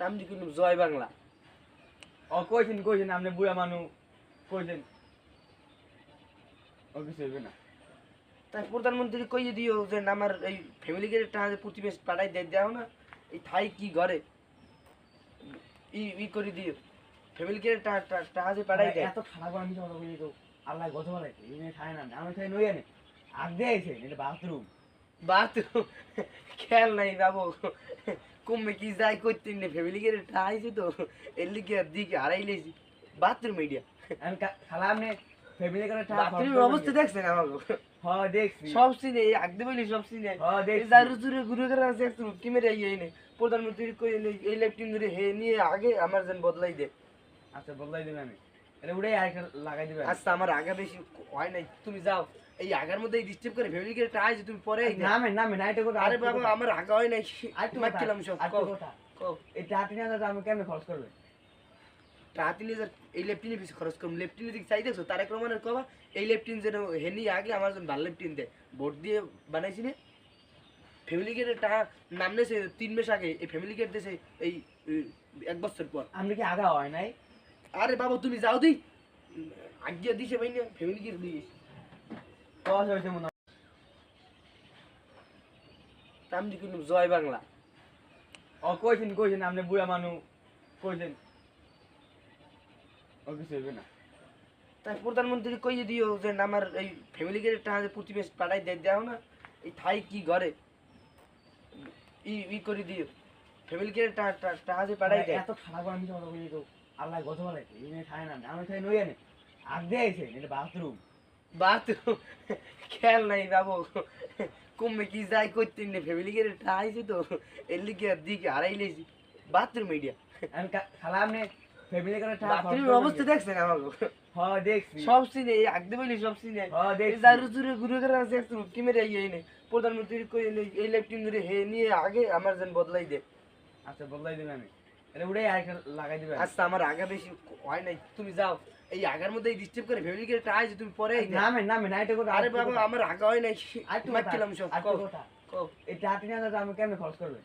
নাম দি কিন্তু জয় বাংলা। কইছেন আপনি বুড়া মানুষ কইছেন ও কিছু হইবে না। তাই প্রধানমন্ত্রী কইয়ে দিও যে আমার এই ফ্যামিলিকে টাকা প্রতি মাস পাঠাই দেও না, এই থাই কি ঘরে ই করে দিও ফ্যামিলিকে টাকা যে পাঠাই দেয়। এত খারাপ আমি তো বলি তো আল্লাহ গত বলাইছে এই নিয়ে খায় না আমি খাই নই আনে আগ দিয়ে আইছে এটা বাথরুম বাথরুম খেয়াল নাই বাবু, কমে কি যাই করতে নে ফ্যামিলিকে টাকা আইছে তো এর লিগে দিকে হারাই লেছি বাথরুম এরিয়া। আমি খালা আপনি ফ্যামিলি করে টাকা বাথরুমের অবস্থা দেখছেন আমাকে? হ্যাঁ দেখছি সব সিনে আগতে বলি সব সিনে হ্যাঁ দেখছি জারু জুরে ঘুরে করে আছে একটু কি মেরে এই নেই প্রধানমন্ত্রী কই এই ল্যাপটিন ধরে হে নিয়ে আগে আমার যেন বদলাই দে। আচ্ছা বদলাই দিবেন আমি এটা উড়ে আর লাগাই দিবেন। আচ্ছা আমার আগা বেশি হয় নাই, তুমি যাও এই আগার মধ্যে ডিস্টার্ব করে ফ্যামিলি কে টাকা আছে তুমি পরে নামে না এটা কথা আরে বাবা আমার আগা হয় নাই মারছিলাম সব কথা কও এই টাকা 3000 আমি কেমনে খরচ করবে? টাকা 3000 এই ল্যাপটিনে বেশি খরচ করুম ল্যাপটিনে দিকে চাই দেখছো তারেক রহমানের কবা এই ল্যাপটিন যেন হেনি আগে আমার জন্য ভালো ল্যাপটিন দে ভোট দিয়ে বানাইছি না ফ্যামিলি গেটের টাকা নাম নেছে 3 মাস আগে এই ফ্যামিলি গেট দেশে এই 1 বছর পর। আমি কি আগা হয় নাই? আরে বাবা তুমি যাও দি আজ্ঞা দিছে ভাই না ফ্যামিলি গেট দিস কস হইছে মনে নাম দি কিন্তু জয় বাংলা। কইছেন আপনি বুড়া মানুষ কইছেন ও কিছু হইবে না। তাই প্রধানমন্ত্রী কইয়ে দিও যে আমার এই ফ্যামিলি গেটের টাকা প্রতি মাস পাঠাই দেও না, এই থাই কি ঘরে ই করে দিও ফ্যামিলি গেটের টাকা যে পাঠাই দেয়। এত খারাপ আমি তো বলি তো আল্লাহ গত বলাইছে এই নিয়ে খায় না আমি খাই নই আনে আগ দিয়ে আইছে এটা বাথরুম বাথরুম খেয়াল নাই বাবু, কমে কি যাই করতে নে ফ্যামিলি গেটের টাকা আইছে তো এর লিগে দিকে হারাই লেছি বাথরুম এরিয়া। আমি খালা আপনি ফ্যামিলি করে টাকা বাথরুমের অবস্থা দেখছেন আমাকে? হ্যাঁ দেখছি সব সিনে আগতে বলি সব সিনে হ্যাঁ দেখছি জারু জুরে ঘুরে করে আছে একটু কি মেরে এই নেই প্রধানমন্ত্রী কই এই ল্যাপটিন ধরে হে নিয়ে আগে আমার যেন বদলাই দে। আচ্ছা বদলাই দিবেন আমি এটা উড়ে আর লাগাই দিবেন। আচ্ছা আমার আগা বেশি হয় নাই, তুমি যাও এই আগার মধ্যে ডিস্টার্ব করে ফ্যামিলি কে টাকা আছে তুমি পরে নামে না এটা কথা আরে বাবা আমার আগা হয় নাই মারছিলাম সব কথা কও এই টাকা 3000 আমি কেমনে খরচ করবে?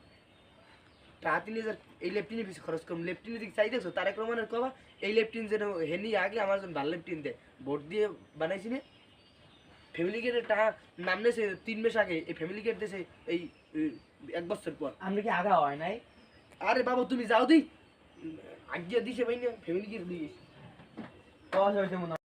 টাকা 3000 এই ল্যাপটিনে বেশি খরচ করুম ল্যাপটিনে দিকে চাই দেখছো তারেক রহমানের কবা এই ল্যাপটিন যেন হেনি আগে আমার জন্য ভালো ল্যাপটিন দে ভোট দিয়ে বানাইছি না ফ্যামিলি গেটের টাকা নাম নেছে 3 মাস আগে এই ফ্যামিলি গেট দেশে এই 1 বছর পর। আমি কি আগা হয় নাই? আরে বাবা তুমি যাও দি আজ্ঞা দিছে ভাই না ফ্যামিলি গেট দিস কস হইছে মনে